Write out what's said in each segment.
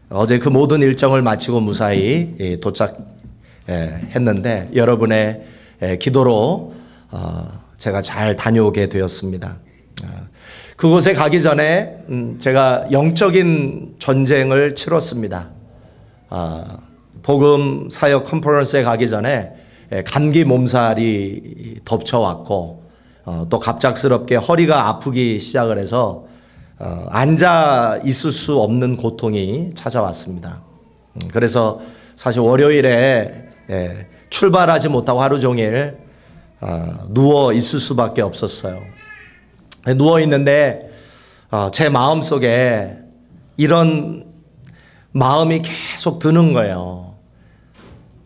어제 그 모든 일정을 마치고 무사히 도착했는데 여러분의 기도로 제가 잘 다녀오게 되었습니다. 그곳에 가기 전에 제가 영적인 전쟁을 치렀습니다. 복음 사역 컨퍼런스에 가기 전에 감기 몸살이 덮쳐왔고 또 갑작스럽게 허리가 아프기 시작을 해서 앉아 있을 수 없는 고통이 찾아왔습니다. 그래서 사실 월요일에 출발하지 못하고 하루 종일 누워 있을 수밖에 없었어요. 누워 있는데 제 마음속에 이런 마음이 계속 드는 거예요.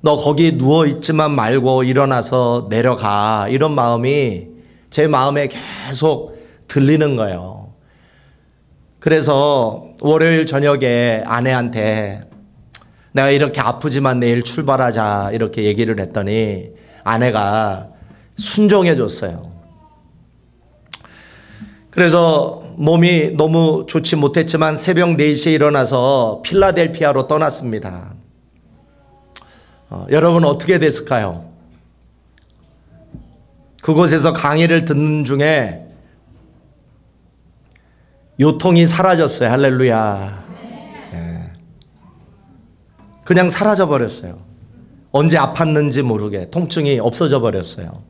너 거기 누워 있지만 말고 일어나서 내려가. 이런 마음이 제 마음에 계속 들리는 거예요. 그래서 월요일 저녁에 아내한테 내가 이렇게 아프지만 내일 출발하자 이렇게 얘기를 했더니 아내가 순종해 줬어요. 그래서 몸이 너무 좋지 못했지만 새벽 4시에 일어나서 필라델피아로 떠났습니다. 여러분 어떻게 됐을까요? 그곳에서 강의를 듣는 중에 요통이 사라졌어요. 할렐루야. 그냥 사라져 버렸어요. 언제 아팠는지 모르게 통증이 없어져 버렸어요.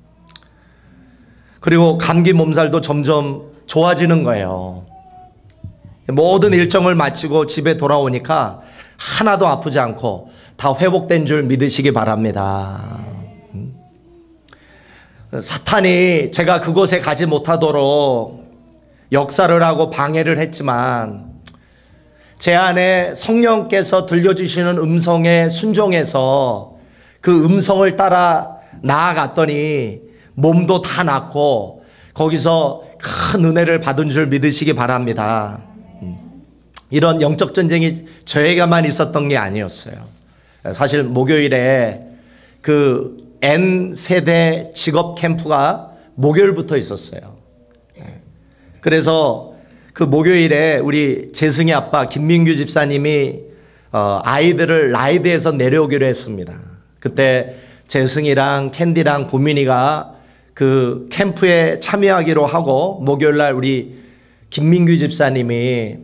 그리고 감기 몸살도 점점 좋아지는 거예요. 모든 일정을 마치고 집에 돌아오니까 하나도 아프지 않고 다 회복된 줄 믿으시기 바랍니다. 사탄이 제가 그곳에 가지 못하도록 역사를 하고 방해를 했지만 제 안에 성령께서 들려주시는 음성에 순종해서 그 음성을 따라 나아갔더니 몸도 다 낫고 거기서 큰 은혜를 받은 줄 믿으시기 바랍니다. 이런 영적 전쟁이 저에게만 있었던 게 아니었어요. 사실 목요일에 그 N세대 직업 캠프가 목요일부터 있었어요. 그래서 그 목요일에 우리 재승이 아빠 김민규 집사님이 아이들을 라이드에서 내려오기로 했습니다. 그때 재승이랑 캔디랑 보민이가 그 캠프에 참여하기로 하고 목요일날 우리 김민규 집사님이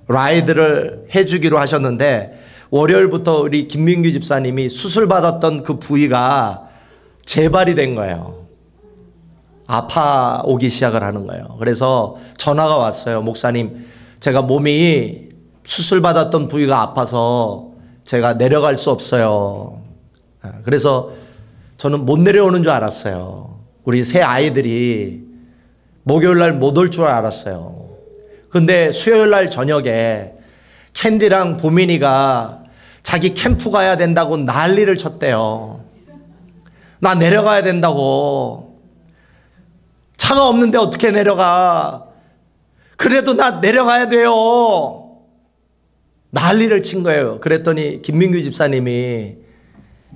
라이드를 해주기로 하셨는데 월요일부터 우리 김민규 집사님이 수술받았던 그 부위가 재발이 된 거예요. 아파오기 시작을 하는 거예요. 그래서 전화가 왔어요. 목사님, 제가 몸이 수술받았던 부위가 아파서 제가 내려갈 수 없어요. 그래서 저는 못 내려오는 줄 알았어요. 우리 새 아이들이 목요일날 못 올 줄 알았어요. 근데 수요일날 저녁에 캔디랑 보민이가 자기 캠프 가야 된다고 난리를 쳤대요. 나 내려가야 된다고. 차가 없는데 어떻게 내려가. 그래도 나 내려가야 돼요. 난리를 친 거예요. 그랬더니 김민규 집사님이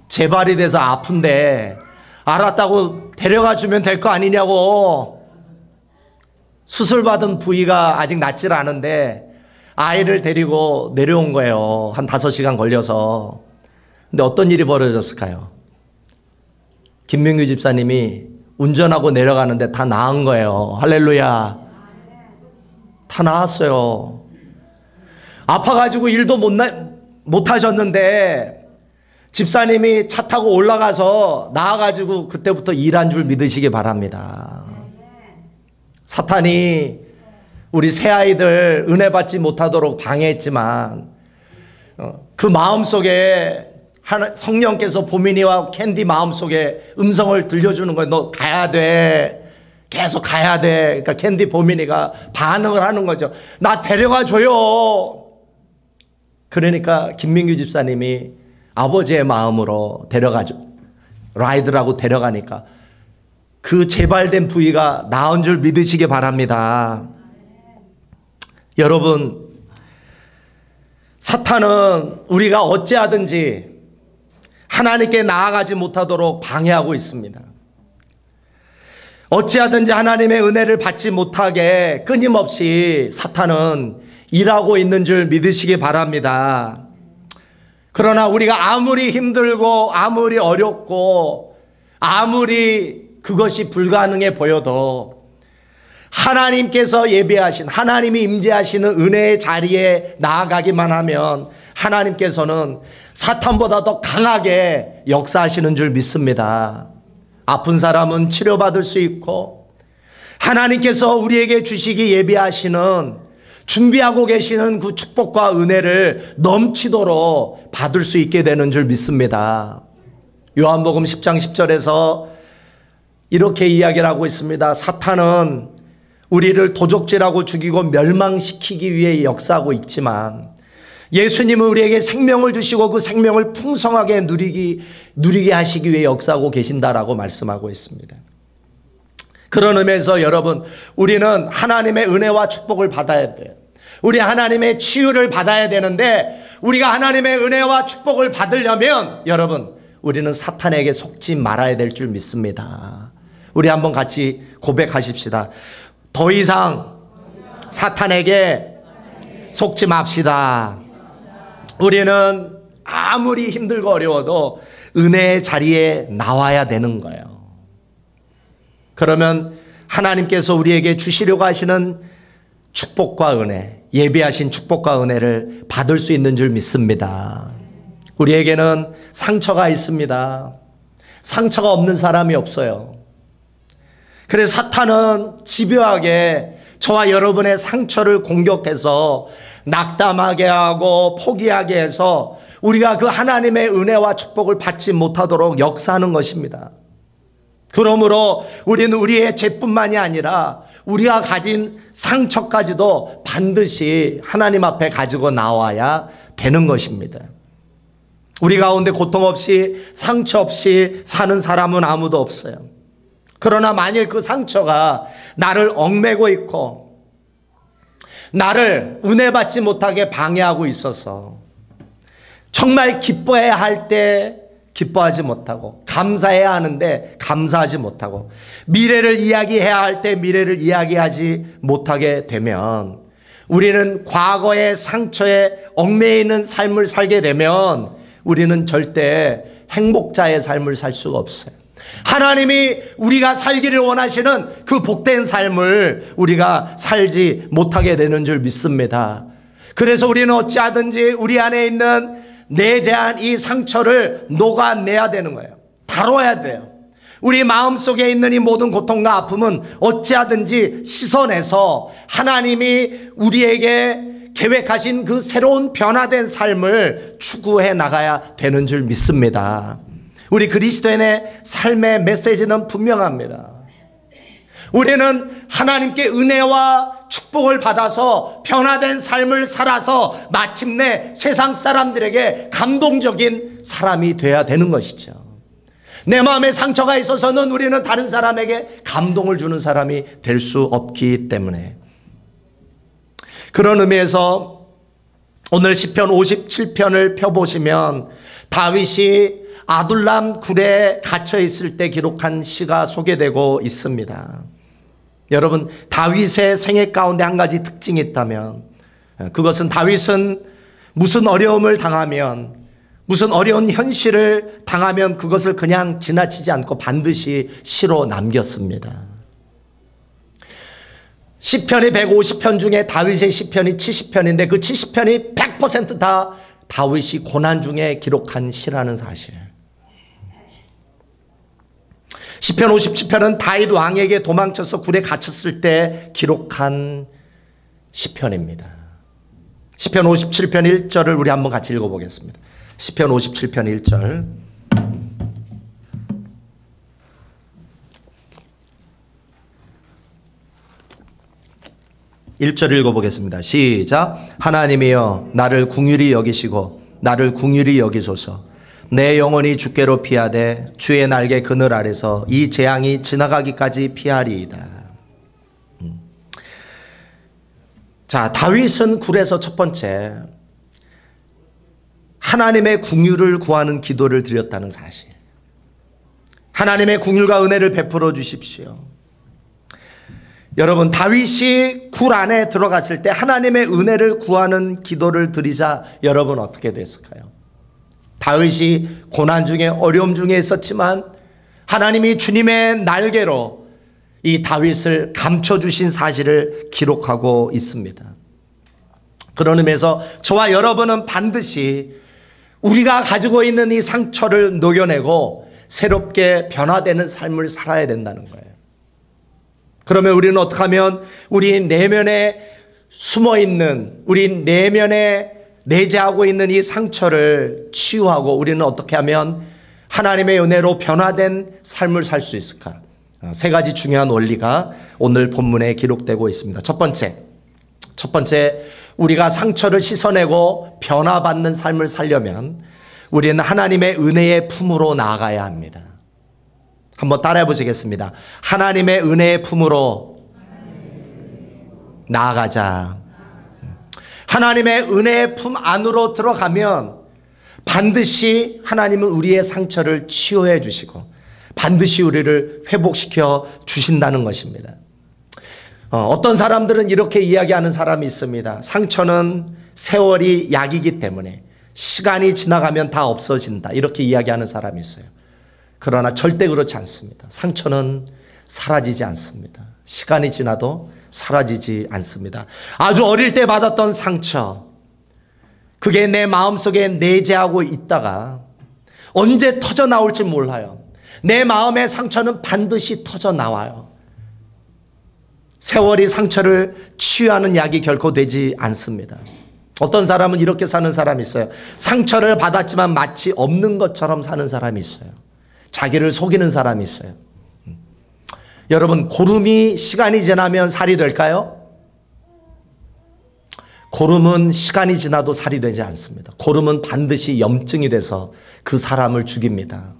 재발이 돼서 아픈데 알았다고 데려가 주면 될 거 아니냐고. 수술받은 부위가 아직 낫질 않은데 아이를 데리고 내려온 거예요. 한 5시간 걸려서. 근데 어떤 일이 벌어졌을까요? 김민규 집사님이 운전하고 내려가는데 다 나은 거예요. 할렐루야. 다 나았어요. 아파가지고 일도 못 하셨는데 집사님이 차 타고 올라가서 나와가지고 그때부터 일한 줄 믿으시기 바랍니다. 사탄이 우리 새아이들 은혜 받지 못하도록 방해했지만 그 마음속에 성령께서 보민이와 캔디 마음속에 음성을 들려주는 거예요. 너 가야 돼. 계속 가야 돼. 그러니까 캔디 보민이가 반응을 하는 거죠. 나 데려가 줘요. 그러니까 김민규 집사님이 아버지의 마음으로 데려가죠. 라이드라고 데려가니까 그 재발된 부위가 나은 줄 믿으시기 바랍니다. 여러분, 사탄은 우리가 어찌하든지 하나님께 나아가지 못하도록 방해하고 있습니다. 어찌하든지 하나님의 은혜를 받지 못하게 끊임없이 사탄은 일하고 있는 줄 믿으시기 바랍니다. 그러나 우리가 아무리 힘들고 아무리 어렵고 아무리 그것이 불가능해 보여도 하나님께서 예배하신, 하나님이 임재하시는 은혜의 자리에 나아가기만 하면 하나님께서는 사탄보다 더 강하게 역사하시는 줄 믿습니다. 아픈 사람은 치료받을 수 있고 하나님께서 우리에게 주시기 예비하시는, 준비하고 계시는 그 축복과 은혜를 넘치도록 받을 수 있게 되는 줄 믿습니다. 요한복음 10장 10절에서 이렇게 이야기를 하고 있습니다. 사탄은 우리를 도적질하고 죽이고 멸망시키기 위해 역사하고 있지만 예수님은 우리에게 생명을 주시고 그 생명을 풍성하게 누리게 하시기 위해 역사하고 계신다라고 말씀하고 있습니다. 그런 의미에서 여러분, 우리는 하나님의 은혜와 축복을 받아야 돼요. 우리 하나님의 치유를 받아야 되는데, 우리가 하나님의 은혜와 축복을 받으려면 여러분, 우리는 사탄에게 속지 말아야 될 줄 믿습니다. 우리 한번 같이 고백하십시다. 더 이상 사탄에게 속지 맙시다. 우리는 아무리 힘들고 어려워도 은혜의 자리에 나와야 되는 거예요. 그러면 하나님께서 우리에게 주시려고 하시는 축복과 은혜, 예비하신 축복과 은혜를 받을 수 있는 줄 믿습니다. 우리에게는 상처가 있습니다. 상처가 없는 사람이 없어요. 그래서 사탄은 집요하게 저와 여러분의 상처를 공격해서 낙담하게 하고 포기하게 해서 우리가 그 하나님의 은혜와 축복을 받지 못하도록 역사하는 것입니다. 그러므로 우리는 우리의 죄뿐만이 아니라 우리가 가진 상처까지도 반드시 하나님 앞에 가지고 나와야 되는 것입니다. 우리 가운데 고통 없이 상처 없이 사는 사람은 아무도 없어요. 그러나 만일 그 상처가 나를 얽매고 있고 나를 은혜 받지 못하게 방해하고 있어서 정말 기뻐해야 할 때 기뻐하지 못하고 감사해야 하는데 감사하지 못하고 미래를 이야기해야 할 때 미래를 이야기하지 못하게 되면 우리는 과거의 상처에 얽매여 있는 삶을 살게 되면 우리는 절대 행복자의 삶을 살 수가 없어요. 하나님이 우리가 살기를 원하시는 그 복된 삶을 우리가 살지 못하게 되는 줄 믿습니다. 그래서 우리는 어찌하든지 우리 안에 있는 내재한 이 상처를 녹아내야 되는 거예요. 다뤄야 돼요. 우리 마음속에 있는 이 모든 고통과 아픔은 어찌하든지 씻어내서 하나님이 우리에게 계획하신 그 새로운 변화된 삶을 추구해 나가야 되는 줄 믿습니다. 우리 그리스도인의 삶의 메시지는 분명합니다. 우리는 하나님께 은혜와 축복을 받아서 변화된 삶을 살아서 마침내 세상 사람들에게 감동적인 사람이 돼야 되는 것이죠. 내 마음에 상처가 있어서는 우리는 다른 사람에게 감동을 주는 사람이 될 수 없기 때문에, 그런 의미에서 오늘 시편 57편을 펴보시면 다윗이 아둘람 굴에 갇혀 있을 때 기록한 시가 소개되고 있습니다. 여러분, 다윗의 생애 가운데 한 가지 특징이 있다면 그것은 다윗은 무슨 어려움을 당하면, 무슨 어려운 현실을 당하면 그것을 그냥 지나치지 않고 반드시 시로 남겼습니다. 시편이 150편 중에 다윗의 시편이 70편인데 그 70편이 100% 다 다윗이 고난 중에 기록한 시라는 사실. 시편 57편은 다윗 왕에게 도망쳐서 굴에 갇혔을 때 기록한 시편입니다. 시편 57편 1절을 우리 한번 같이 읽어보겠습니다. 시편 57편 1절. (1절) 읽어보겠습니다. 시작. 하나님이여 나를 긍휼히 여기시고 나를 긍휼히 여기소서. 내 영혼이 주께로 피하되 주의 날개 그늘 아래서 이 재앙이 지나가기까지 피하리이다. 자, 다윗은 굴에서 첫 번째 하나님의 긍휼을 구하는 기도를 드렸다는 사실. 하나님의 긍휼과 은혜를 베풀어 주십시오. 여러분, 다윗이 굴 안에 들어갔을 때 하나님의 은혜를 구하는 기도를 드리자 여러분 어떻게 됐을까요? 다윗이 고난 중에 어려움 중에 있었지만 하나님이 주님의 날개로 이 다윗을 감춰주신 사실을 기록하고 있습니다. 그런 의미에서 저와 여러분은 반드시 우리가 가지고 있는 이 상처를 녹여내고 새롭게 변화되는 삶을 살아야 된다는 거예요. 그러면 우리는 어떻게 하면 우리 내면에 숨어있는, 우리 내면에 내재하고 있는 이 상처를 치유하고 우리는 어떻게 하면 하나님의 은혜로 변화된 삶을 살 수 있을까? 세 가지 중요한 원리가 오늘 본문에 기록되고 있습니다. 첫 번째, 우리가 상처를 씻어내고 변화받는 삶을 살려면 우리는 하나님의 은혜의 품으로 나아가야 합니다. 한번 따라해 보시겠습니다. 하나님의 은혜의 품으로 나아가자. 하나님의 은혜의 품 안으로 들어가면 반드시 하나님은 우리의 상처를 치유해 주시고 반드시 우리를 회복시켜 주신다는 것입니다. 어떤 사람들은 이렇게 이야기하는 사람이 있습니다. 상처는 세월이 약이기 때문에 시간이 지나가면 다 없어진다, 이렇게 이야기하는 사람이 있어요. 그러나 절대 그렇지 않습니다. 상처는 사라지지 않습니다. 시간이 지나도 사라지지 않습니다. 아주 어릴 때 받았던 상처, 그게 내 마음속에 내재하고 있다가 언제 터져 나올지 몰라요. 내 마음의 상처는 반드시 터져 나와요. 세월이 상처를 치유하는 약이 결코 되지 않습니다. 어떤 사람은 이렇게 사는 사람이 있어요. 상처를 받았지만 마치 없는 것처럼 사는 사람이 있어요. 자기를 속이는 사람이 있어요. 여러분, 고름이 시간이 지나면 살이 될까요? 고름은 시간이 지나도 살이 되지 않습니다. 고름은 반드시 염증이 돼서 그 사람을 죽입니다.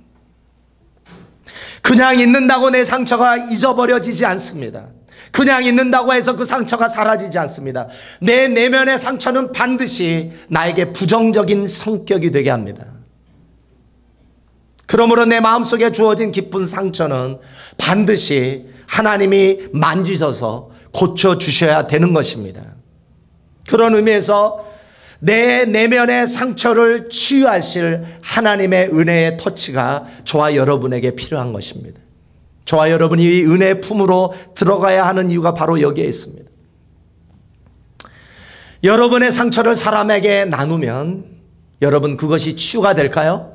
그냥 있는다고 내 상처가 잊어버려지지 않습니다. 그냥 있는다고 해서 그 상처가 사라지지 않습니다. 내 내면의 상처는 반드시 나에게 부정적인 성격이 되게 합니다. 그러므로 내 마음속에 주어진 깊은 상처는 반드시 하나님이 만지셔서 고쳐주셔야 되는 것입니다. 그런 의미에서 내 내면의 상처를 치유하실 하나님의 은혜의 터치가 저와 여러분에게 필요한 것입니다. 저와 여러분이 이 은혜의 품으로 들어가야 하는 이유가 바로 여기에 있습니다. 여러분의 상처를 사람에게 나누면 여러분 그것이 치유가 될까요?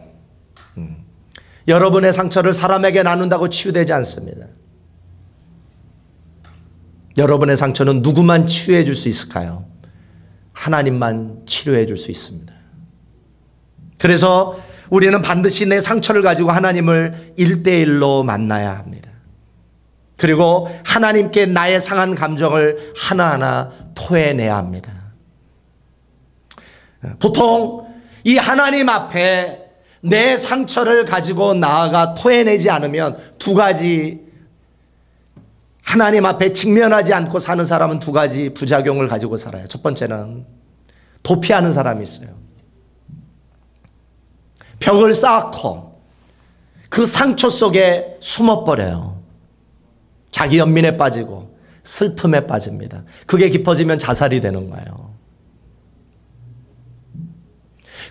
여러분의 상처를 사람에게 나눈다고 치유되지 않습니다. 여러분의 상처는 누구만 치유해 줄 수 있을까요? 하나님만 치료해 줄 수 있습니다. 그래서 우리는 반드시 내 상처를 가지고 하나님을 1대1로 만나야 합니다. 그리고 하나님께 나의 상한 감정을 하나하나 토해내야 합니다. 보통 이 하나님 앞에 내 상처를 가지고 나아가 토해내지 않으면 두 가지, 하나님 앞에 직면하지 않고 사는 사람은 두 가지 부작용을 가지고 살아요. 첫 번째는 도피하는 사람이 있어요. 벽을 쌓고 그 상처 속에 숨어버려요. 자기 연민에 빠지고 슬픔에 빠집니다. 그게 깊어지면 자살이 되는 거예요.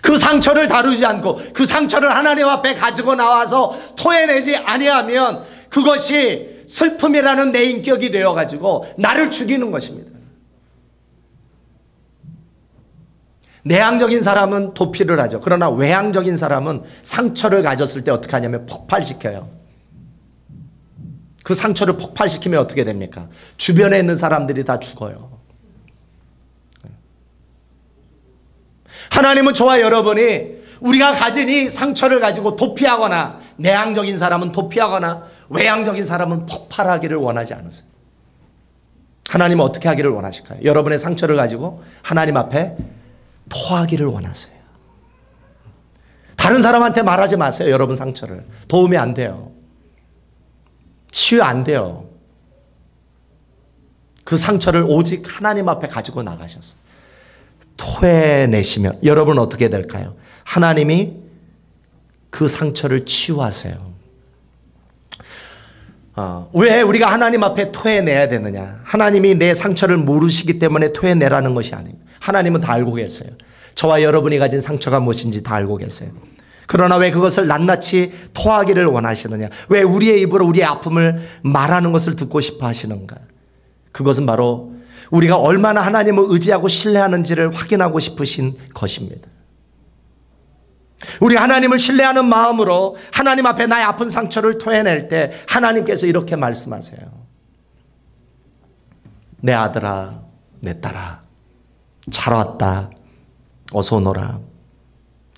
그 상처를 다루지 않고 그 상처를 하나님 앞에 가지고 나와서 토해내지 아니하면 그것이 슬픔이라는 내 인격이 되어가지고 나를 죽이는 것입니다. 내향적인 사람은 도피를 하죠. 그러나 외향적인 사람은 상처를 가졌을 때 어떻게 하냐면 폭발시켜요. 그 상처를 폭발시키면 어떻게 됩니까? 주변에 있는 사람들이 다 죽어요. 하나님은 저와 여러분이 우리가 가진 이 상처를 가지고 도피하거나, 내향적인 사람은 도피하거나 외향적인 사람은 폭발하기를 원하지 않으세요. 하나님은 어떻게 하기를 원하실까요? 여러분의 상처를 가지고 하나님 앞에 토하기를 원하세요. 다른 사람한테 말하지 마세요. 여러분 상처를. 도움이 안 돼요. 치유 안 돼요. 그 상처를 오직 하나님 앞에 가지고 나가셨어요. 토해내시면 여러분은 어떻게 될까요? 하나님이 그 상처를 치유하세요. 왜 우리가 하나님 앞에 토해내야 되느냐? 하나님이 내 상처를 모르시기 때문에 토해내라는 것이 아닙니다. 하나님은 다 알고 계세요. 저와 여러분이 가진 상처가 무엇인지 다 알고 계세요. 그러나 왜 그것을 낱낱이 토하기를 원하시느냐? 왜 우리의 입으로 우리의 아픔을 말하는 것을 듣고 싶어 하시는가? 그것은 바로 우리가 얼마나 하나님을 의지하고 신뢰하는지를 확인하고 싶으신 것입니다. 우리 하나님을 신뢰하는 마음으로 하나님 앞에 나의 아픈 상처를 토해낼 때 하나님께서 이렇게 말씀하세요. 내 아들아, 내 딸아, 잘 왔다. 어서 오너라.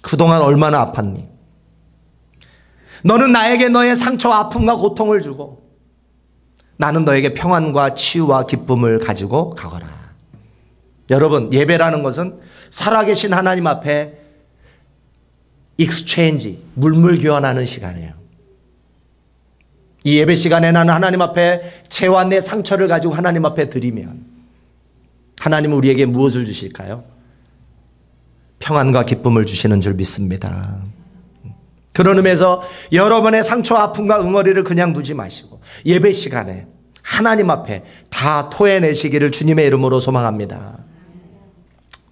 그동안 얼마나 아팠니? 너는 나에게 너의 상처와 아픔과 고통을 주고 나는 너에게 평안과 치유와 기쁨을 가지고 가거라. 여러분, 예배라는 것은 살아계신 하나님 앞에 익스체인지, 물물 교환하는 시간이에요. 이 예배 시간에 나는 하나님 앞에 죄와 내 상처를 가지고 하나님 앞에 드리면 하나님은 우리에게 무엇을 주실까요? 평안과 기쁨을 주시는 줄 믿습니다. 그런 의미에서 여러분의 상처와 아픔과 응어리를 그냥 두지 마시고 예배 시간에 하나님 앞에 다 토해내시기를 주님의 이름으로 소망합니다.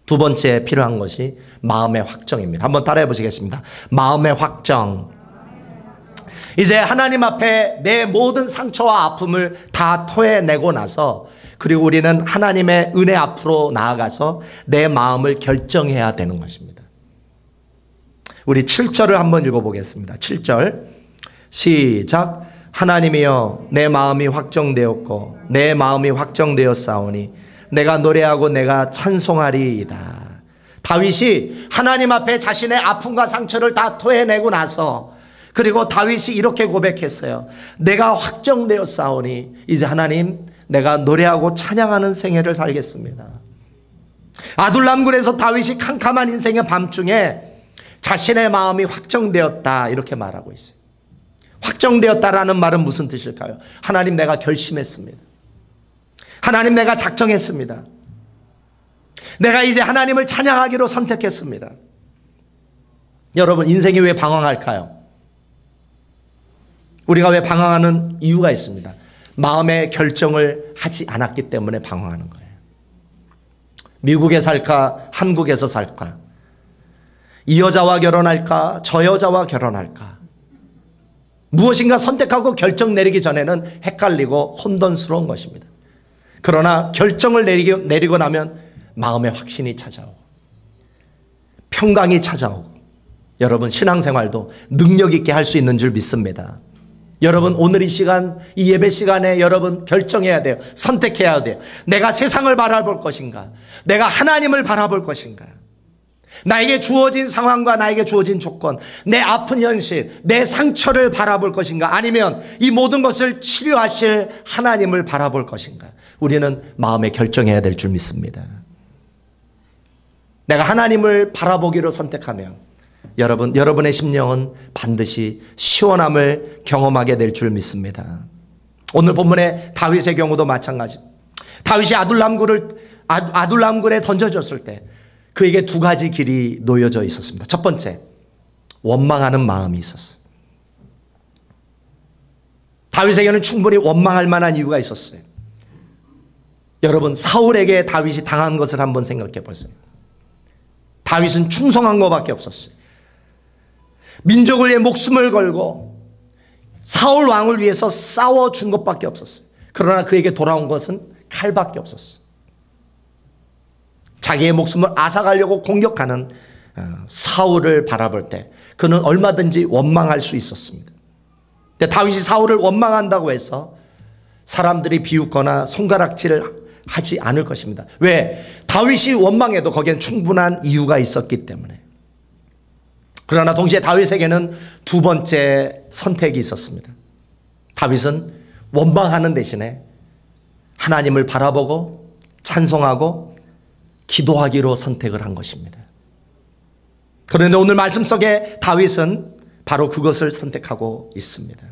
두 번째 필요한 것이 마음의 확정입니다. 한번 따라해 보시겠습니다. 마음의 확정. 이제 하나님 앞에 내 모든 상처와 아픔을 다 토해내고 나서 그리고 우리는 하나님의 은혜 앞으로 나아가서 내 마음을 결정해야 되는 것입니다. 우리 7절을 한번 읽어보겠습니다. 7절 시작. 하나님이여 내 마음이 확정되었고 내 마음이 확정되었사오니 내가 노래하고 내가 찬송하리이다. 다윗이 하나님 앞에 자신의 아픔과 상처를 다 토해내고 나서 그리고 다윗이 이렇게 고백했어요. 내가 확정되었사오니 이제 하나님 내가 노래하고 찬양하는 생애를 살겠습니다. 아둘람굴에서 다윗이 캄캄한 인생의 밤중에 자신의 마음이 확정되었다 이렇게 말하고 있어요. 확정되었다라는 말은 무슨 뜻일까요? 하나님 내가 결심했습니다. 하나님 내가 작정했습니다. 내가 이제 하나님을 찬양하기로 선택했습니다. 여러분 인생이 왜 방황할까요? 우리가 왜 방황하는 이유가 있습니다. 마음의 결정을 하지 않았기 때문에 방황하는 거예요. 미국에 살까? 한국에서 살까? 이 여자와 결혼할까? 저 여자와 결혼할까? 무엇인가 선택하고 결정 내리기 전에는 헷갈리고 혼돈스러운 것입니다. 그러나 결정을 내리고 나면 마음의 확신이 찾아오고 평강이 찾아오고 여러분 신앙생활도 능력 있게 할 수 있는 줄 믿습니다. 여러분 오늘 이 시간 이 예배 시간에 여러분 결정해야 돼요. 선택해야 돼요. 내가 세상을 바라볼 것인가? 내가 하나님을 바라볼 것인가? 나에게 주어진 상황과 나에게 주어진 조건, 내 아픈 현실, 내 상처를 바라볼 것인가? 아니면 이 모든 것을 치료하실 하나님을 바라볼 것인가? 우리는 마음에 결정해야 될 줄 믿습니다. 내가 하나님을 바라보기로 선택하면 여러분의 심령은 반드시 시원함을 경험하게 될 줄 믿습니다. 오늘 본문의 다윗의 경우도 마찬가지. 다윗이 아둘람굴에 던져졌을 때 그에게 두 가지 길이 놓여져 있었습니다. 첫 번째, 원망하는 마음이 있었어요. 다윗에게는 충분히 원망할 만한 이유가 있었어요. 여러분 사울에게 다윗이 당한 것을 한번 생각해 보세요. 다윗은 충성한 것밖에 없었어요. 민족을 위해 목숨을 걸고 사울 왕을 위해서 싸워준 것밖에 없었어요. 그러나 그에게 돌아온 것은 칼밖에 없었어요. 자기의 목숨을 앗아가려고 공격하는 사울을 바라볼 때 그는 얼마든지 원망할 수 있었습니다. 근데 다윗이 사울을 원망한다고 해서 사람들이 비웃거나 손가락질을 하지 않을 것입니다. 왜? 다윗이 원망해도 거기엔 충분한 이유가 있었기 때문에. 그러나 동시에 다윗에게는 두 번째 선택이 있었습니다. 다윗은 원망하는 대신에 하나님을 바라보고 찬송하고 기도하기로 선택을 한 것입니다. 그런데 오늘 말씀 속에 다윗은 바로 그것을 선택하고 있습니다.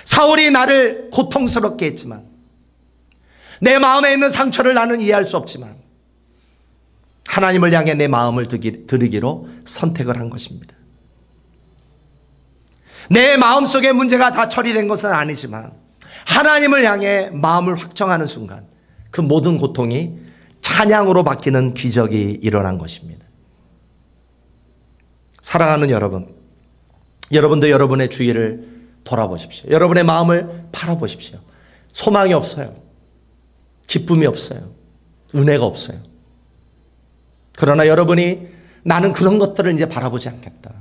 사울이 나를 고통스럽게 했지만 내 마음에 있는 상처를 나는 이해할 수 없지만 하나님을 향해 내 마음을 드리기로 선택을 한 것입니다. 내 마음속의 문제가 다 처리된 것은 아니지만 하나님을 향해 마음을 확정하는 순간 그 모든 고통이 찬양으로 바뀌는 기적이 일어난 것입니다. 사랑하는 여러분, 여러분도 여러분의 주위를 돌아보십시오. 여러분의 마음을 바라보십시오. 소망이 없어요. 기쁨이 없어요. 은혜가 없어요. 그러나 여러분이 나는 그런 것들을 이제 바라보지 않겠다.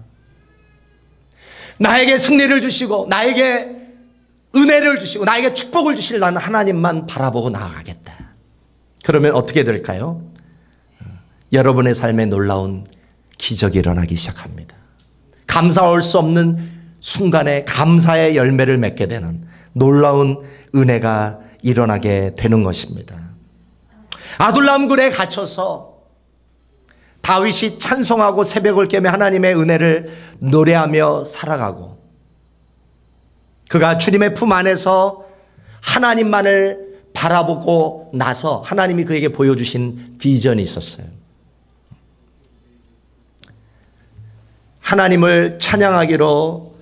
나에게 승리를 주시고 나에게 은혜를 주시고 나에게 축복을 주실 나는 하나님만 바라보고 나아가겠다. 그러면 어떻게 될까요? 여러분의 삶에 놀라운 기적이 일어나기 시작합니다. 감사할 수 없는 순간에 감사의 열매를 맺게 되는 놀라운 은혜가 일어나게 되는 것입니다. 아둘람 굴에 갇혀서 다윗이 찬송하고 새벽을 깨며 하나님의 은혜를 노래하며 살아가고 그가 주님의 품 안에서 하나님만을 바라보고 나서 하나님이 그에게 보여주신 비전이 있었어요. 하나님을 찬양하기로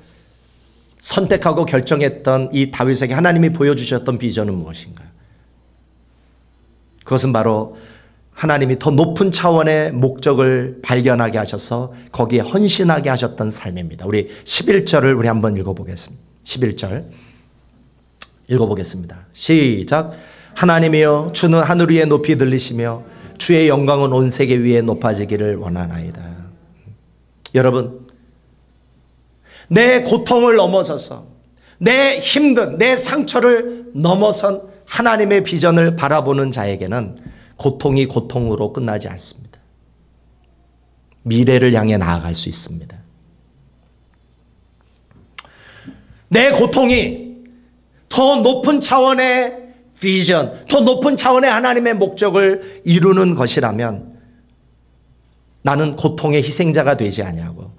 선택하고 결정했던 이 다윗에게 하나님이 보여주셨던 비전은 무엇인가요? 그것은 바로 하나님이 더 높은 차원의 목적을 발견하게 하셔서 거기에 헌신하게 하셨던 삶입니다. 우리 11절을 우리 한번 읽어보겠습니다. 11절 읽어보겠습니다. 시작. 하나님이여 주는 하늘 위에 높이 들리시며 주의 영광은 온 세계 위에 높아지기를 원하나이다. 여러분, 내 고통을 넘어서서 내 힘든 내 상처를 넘어선 하나님의 비전을 바라보는 자에게는 고통이 고통으로 끝나지 않습니다. 미래를 향해 나아갈 수 있습니다. 내 고통이 더 높은 차원의 비전, 더 높은 차원의 하나님의 목적을 이루는 것이라면 나는 고통의 희생자가 되지 아니하고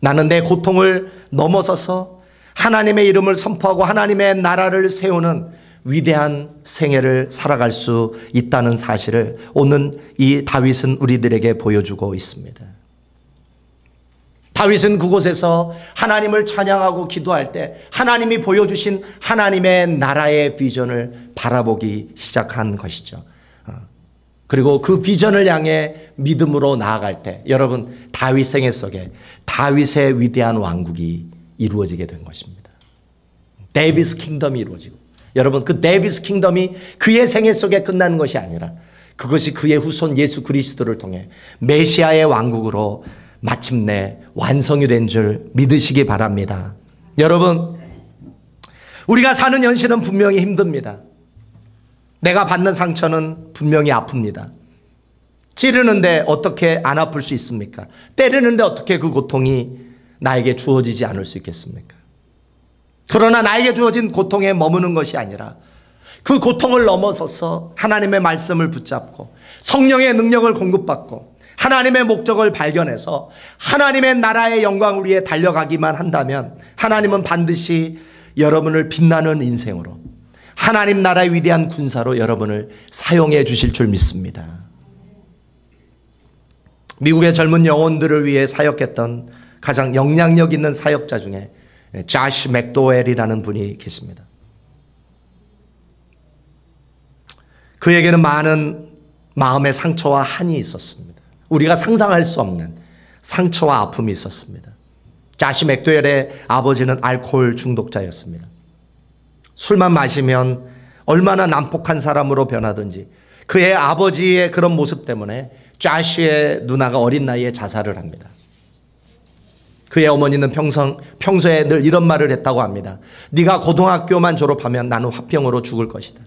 나는 내 고통을 넘어서서 하나님의 이름을 선포하고 하나님의 나라를 세우는 위대한 생애를 살아갈 수 있다는 사실을 오늘 이 다윗은 우리들에게 보여주고 있습니다. 다윗은 그곳에서 하나님을 찬양하고 기도할 때 하나님이 보여주신 하나님의 나라의 비전을 바라보기 시작한 것이죠. 그리고 그 비전을 향해 믿음으로 나아갈 때 여러분 다윗 생애 속에 다윗의 위대한 왕국이 이루어지게 된 것입니다. 데이비스 킹덤이 이루어지고 여러분 그 데이비스 킹덤이 그의 생애 속에 끝나는 것이 아니라 그것이 그의 후손 예수 그리스도를 통해 메시아의 왕국으로 마침내 완성이 된 줄 믿으시기 바랍니다. 여러분 우리가 사는 현실은 분명히 힘듭니다. 내가 받는 상처는 분명히 아픕니다. 찌르는데 어떻게 안 아플 수 있습니까? 때리는데 어떻게 그 고통이 나에게 주어지지 않을 수 있겠습니까? 그러나 나에게 주어진 고통에 머무는 것이 아니라 그 고통을 넘어서서 하나님의 말씀을 붙잡고 성령의 능력을 공급받고 하나님의 목적을 발견해서 하나님의 나라의 영광을 위해 달려가기만 한다면 하나님은 반드시 여러분을 빛나는 인생으로 하나님 나라의 위대한 군사로 여러분을 사용해 주실 줄 믿습니다. 미국의 젊은 영혼들을 위해 사역했던 가장 영향력 있는 사역자 중에 자시 맥도웰이라는 분이 계십니다. 그에게는 많은 마음의 상처와 한이 있었습니다. 우리가 상상할 수 없는 상처와 아픔이 있었습니다. 자시 맥도웰의 아버지는 알코올 중독자였습니다. 술만 마시면 얼마나 난폭한 사람으로 변하든지 그의 아버지의 그런 모습 때문에 자시의 누나가 어린 나이에 자살을 합니다. 그의 어머니는 평소에 늘 이런 말을 했다고 합니다. 네가 고등학교만 졸업하면 나는 화병으로 죽을 것이다.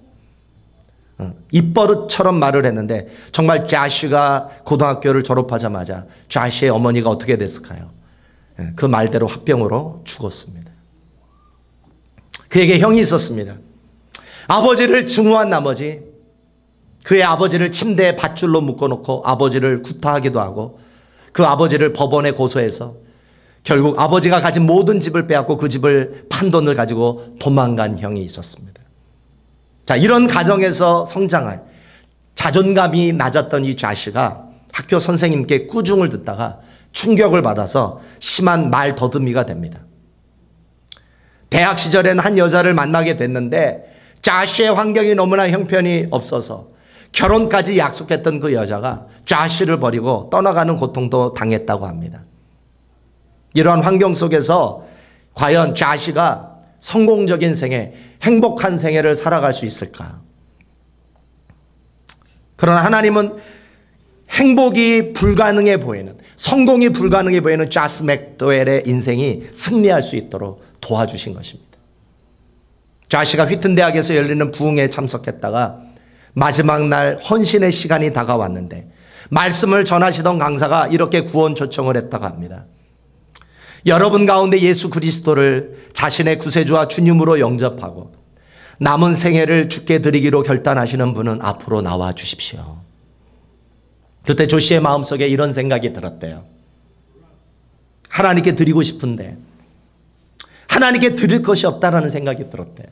입버릇처럼 말을 했는데 정말 자시가 고등학교를 졸업하자마자 자시의 어머니가 어떻게 됐을까요? 그 말대로 화병으로 죽었습니다. 그에게 형이 있었습니다. 아버지를 증오한 나머지 그의 아버지를 침대에 밧줄로 묶어놓고 아버지를 구타하기도 하고 그 아버지를 법원에 고소해서 결국 아버지가 가진 모든 집을 빼앗고 그 집을 판 돈을 가지고 도망간 형이 있었습니다. 자, 이런 가정에서 성장한 자존감이 낮았던 이 자시가 학교 선생님께 꾸중을 듣다가 충격을 받아서 심한 말 더듬이가 됩니다. 대학 시절에는 한 여자를 만나게 됐는데 자시의 환경이 너무나 형편이 없어서 결혼까지 약속했던 그 여자가 자시를 버리고 떠나가는 고통도 당했다고 합니다. 이러한 환경 속에서 과연 자시가 성공적인 생애, 행복한 생애를 살아갈 수 있을까? 그러나 하나님은 행복이 불가능해 보이는, 성공이 불가능해 보이는 자스 맥도웰의 인생이 승리할 수 있도록 도와주신 것입니다. 자시가 휘튼 대학에서 열리는 부흥회에 참석했다가 마지막 날 헌신의 시간이 다가왔는데 말씀을 전하시던 강사가 이렇게 구원 초청을 했다고 합니다. 여러분 가운데 예수 그리스도를 자신의 구세주와 주님으로 영접하고 남은 생애를 주께 드리기로 결단하시는 분은 앞으로 나와 주십시오. 그때 조시의 마음속에 이런 생각이 들었대요. 하나님께 드리고 싶은데 하나님께 드릴 것이 없다라는 생각이 들었대요.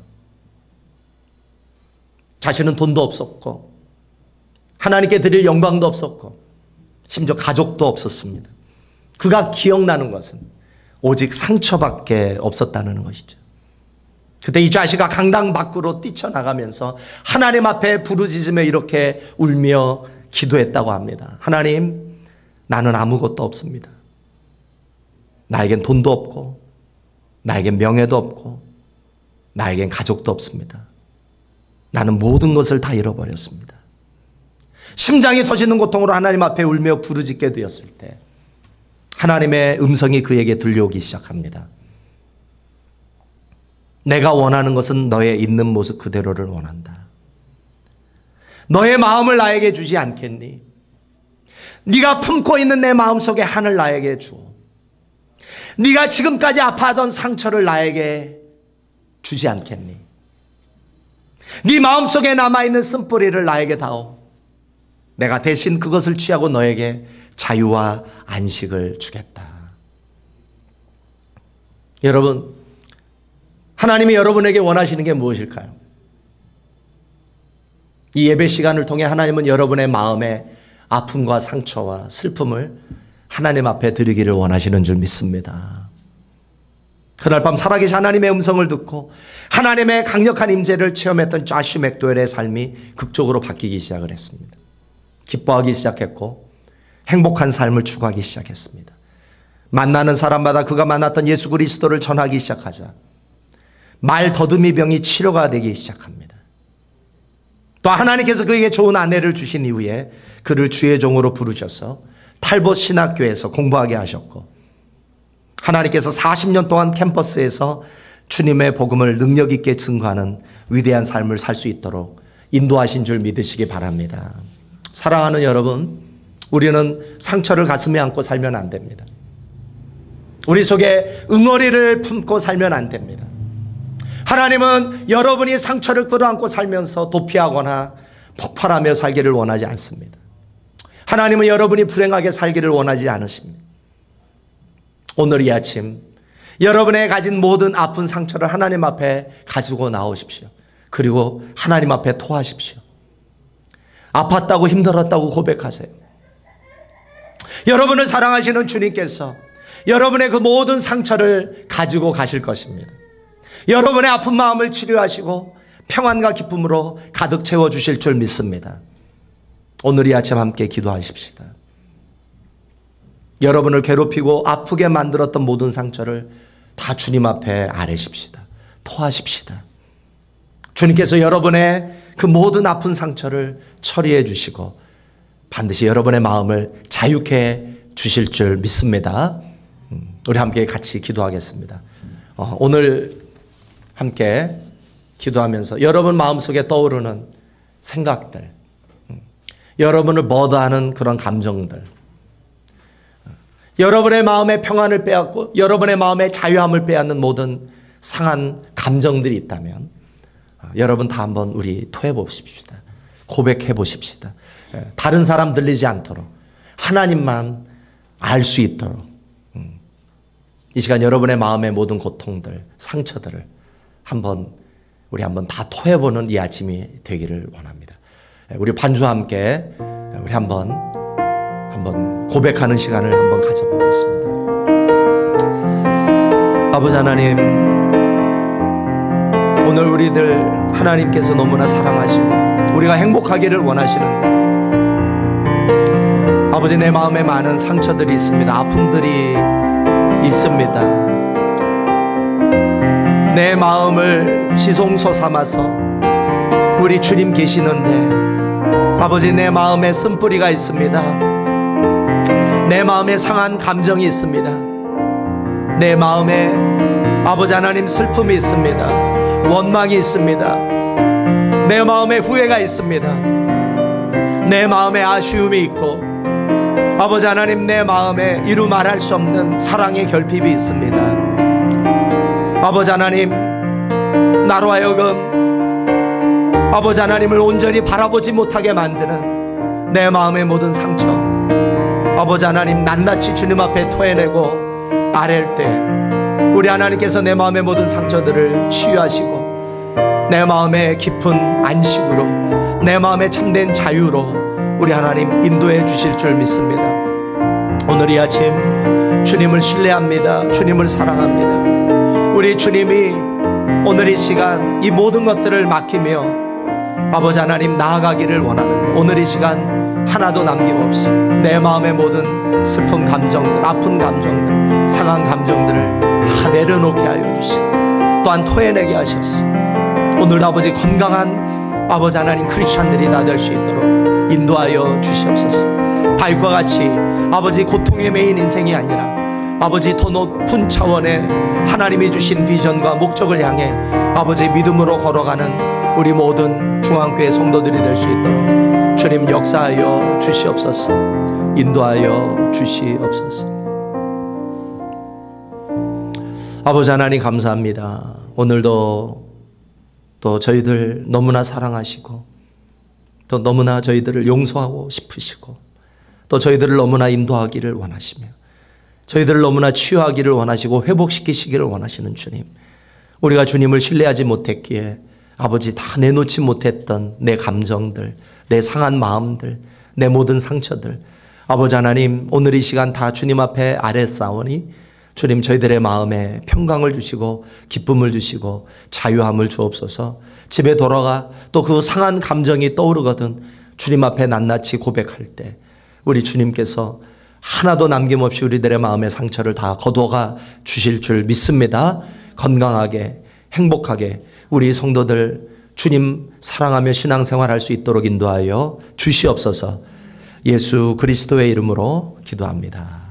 자신은 돈도 없었고 하나님께 드릴 영광도 없었고 심지어 가족도 없었습니다. 그가 기억나는 것은 오직 상처밖에 없었다는 것이죠. 그때 이 자식아 강당 밖으로 뛰쳐나가면서 하나님 앞에 부르짖으며 이렇게 울며 기도했다고 합니다. 하나님, 나는 아무것도 없습니다. 나에겐 돈도 없고 나에겐 명예도 없고 나에겐 가족도 없습니다. 나는 모든 것을 다 잃어버렸습니다. 심장이 터지는 고통으로 하나님 앞에 울며 부르짖게 되었을 때 하나님의 음성이 그에게 들려오기 시작합니다. 내가 원하는 것은 너의 있는 모습 그대로를 원한다. 너의 마음을 나에게 주지 않겠니? 네가 품고 있는 내 마음속의 한을 나에게 주어. 네가 지금까지 아파하던 상처를 나에게 주지 않겠니? 네 마음속에 남아있는 쓴뿌리를 나에게 다오. 내가 대신 그것을 취하고 너에게 자유와 안식을 주겠다. 여러분, 하나님이 여러분에게 원하시는 게 무엇일까요? 이 예배 시간을 통해 하나님은 여러분의 마음의 아픔과 상처와 슬픔을 하나님 앞에 드리기를 원하시는 줄 믿습니다. 그날 밤 살아계신 하나님의 음성을 듣고 하나님의 강력한 임재를 체험했던 자시 맥도웰의 삶이 극적으로 바뀌기 시작을 했습니다. 기뻐하기 시작했고 행복한 삶을 추구하기 시작했습니다. 만나는 사람마다 그가 만났던 예수 그리스도를 전하기 시작하자 말 더듬이 병이 치료가 되기 시작합니다. 또 하나님께서 그에게 좋은 아내를 주신 이후에 그를 주의 종으로 부르셔서 탈봇 신학교에서 공부하게 하셨고 하나님께서 40년 동안 캠퍼스에서 주님의 복음을 능력 있게 증거하는 위대한 삶을 살 수 있도록 인도하신 줄 믿으시기 바랍니다. 사랑하는 여러분, 우리는 상처를 가슴에 안고 살면 안 됩니다. 우리 속에 응어리를 품고 살면 안 됩니다. 하나님은 여러분이 상처를 끌어안고 살면서 도피하거나 폭발하며 살기를 원하지 않습니다. 하나님은 여러분이 불행하게 살기를 원하지 않으십니다. 오늘 이 아침 여러분의 가진 모든 아픈 상처를 하나님 앞에 가지고 나오십시오. 그리고 하나님 앞에 토하십시오. 아팠다고 힘들었다고 고백하세요. 여러분을 사랑하시는 주님께서 여러분의 그 모든 상처를 가지고 가실 것입니다. 여러분의 아픈 마음을 치료하시고 평안과 기쁨으로 가득 채워주실 줄 믿습니다. 오늘 이 아침 함께 기도하십시다. 여러분을 괴롭히고 아프게 만들었던 모든 상처를 다 주님 앞에 아뢰십시다. 토하십시다. 주님께서 여러분의 그 모든 아픈 상처를 처리해 주시고 반드시 여러분의 마음을 자유케 주실 줄 믿습니다. 우리 함께 같이 기도하겠습니다. 오늘 함께 기도하면서 여러분 마음속에 떠오르는 생각들, 여러분을 머드하는 그런 감정들, 여러분의 마음의 평안을 빼앗고 여러분의 마음의 자유함을 빼앗는 모든 상한 감정들이 있다면 여러분 다 한번 우리 토해 보십시다. 고백해 보십시다. 다른 사람 들리지 않도록 하나님만 알 수 있도록 이 시간 여러분의 마음의 모든 고통들, 상처들을 우리 한번 다 토해보는 이 아침이 되기를 원합니다. 우리 반주와 함께 우리 한번 고백하는 시간을 한번 가져보겠습니다. 아버지 하나님, 오늘 우리들 하나님께서 너무나 사랑하시고 우리가 행복하기를 원하시는데 아버지, 내 마음에 많은 상처들이 있습니다. 아픔들이 있습니다. 내 마음을 지성소 삼아서 우리 주님 계시는데 아버지, 내 마음에 쓴뿌리가 있습니다. 내 마음에 상한 감정이 있습니다. 내 마음에 아버지 하나님 슬픔이 있습니다. 원망이 있습니다. 내 마음에 후회가 있습니다. 내 마음에 아쉬움이 있고 아버지 하나님, 내 마음에 이루 말할 수 없는 사랑의 결핍이 있습니다. 아버지 하나님, 나로 하여금 아버지 하나님을 온전히 바라보지 못하게 만드는 내 마음의 모든 상처, 아버지 하나님, 낱낱이 주님 앞에 토해내고 아랠 때 우리 하나님께서 내 마음의 모든 상처들을 치유하시고 내 마음의 깊은 안식으로, 내 마음의 참된 자유로 우리 하나님 인도해 주실 줄 믿습니다. 오늘 이 아침 주님을 신뢰합니다. 주님을 사랑합니다. 우리 주님이 오늘 이 시간 이 모든 것들을 맡기며 아버지 하나님 나아가기를 원하는데, 오늘 이 시간 하나도 남김없이 내 마음의 모든 슬픈 감정들, 아픈 감정들, 상한 감정들을 다 내려놓게 하여 주시고 또한 토해내게 하셨어. 오늘 아버지 건강한 아버지 하나님 크리스찬들이 다 될 수 있도록 인도하여 주시옵소서. 다윗과 같이 아버지 고통에 매인 인생이 아니라 아버지 더 높은 차원의 하나님이 주신 비전과 목적을 향해 아버지 믿음으로 걸어가는 우리 모든 중앙교회 성도들이 될 수 있도록 주님 역사하여 주시옵소서. 인도하여 주시옵소서. 아버지 하나님 감사합니다. 오늘도 또 저희들 너무나 사랑하시고 또 너무나 저희들을 용서하고 싶으시고 또 저희들을 너무나 인도하기를 원하시며 저희들을 너무나 치유하기를 원하시고 회복시키시기를 원하시는 주님, 우리가 주님을 신뢰하지 못했기에 아버지 다 내놓지 못했던 내 감정들, 내 상한 마음들, 내 모든 상처들, 아버지 하나님 오늘 이 시간 다 주님 앞에 아뢰싸우니 주님 저희들의 마음에 평강을 주시고 기쁨을 주시고 자유함을 주옵소서. 집에 돌아가 또 그 상한 감정이 떠오르거든 주님 앞에 낱낱이 고백할 때 우리 주님께서 하나도 남김없이 우리들의 마음의 상처를 다 거두어가 주실 줄 믿습니다. 건강하게 행복하게 우리 성도들 주님 사랑하며 신앙생활할 수 있도록 인도하여 주시옵소서. 예수 그리스도의 이름으로 기도합니다.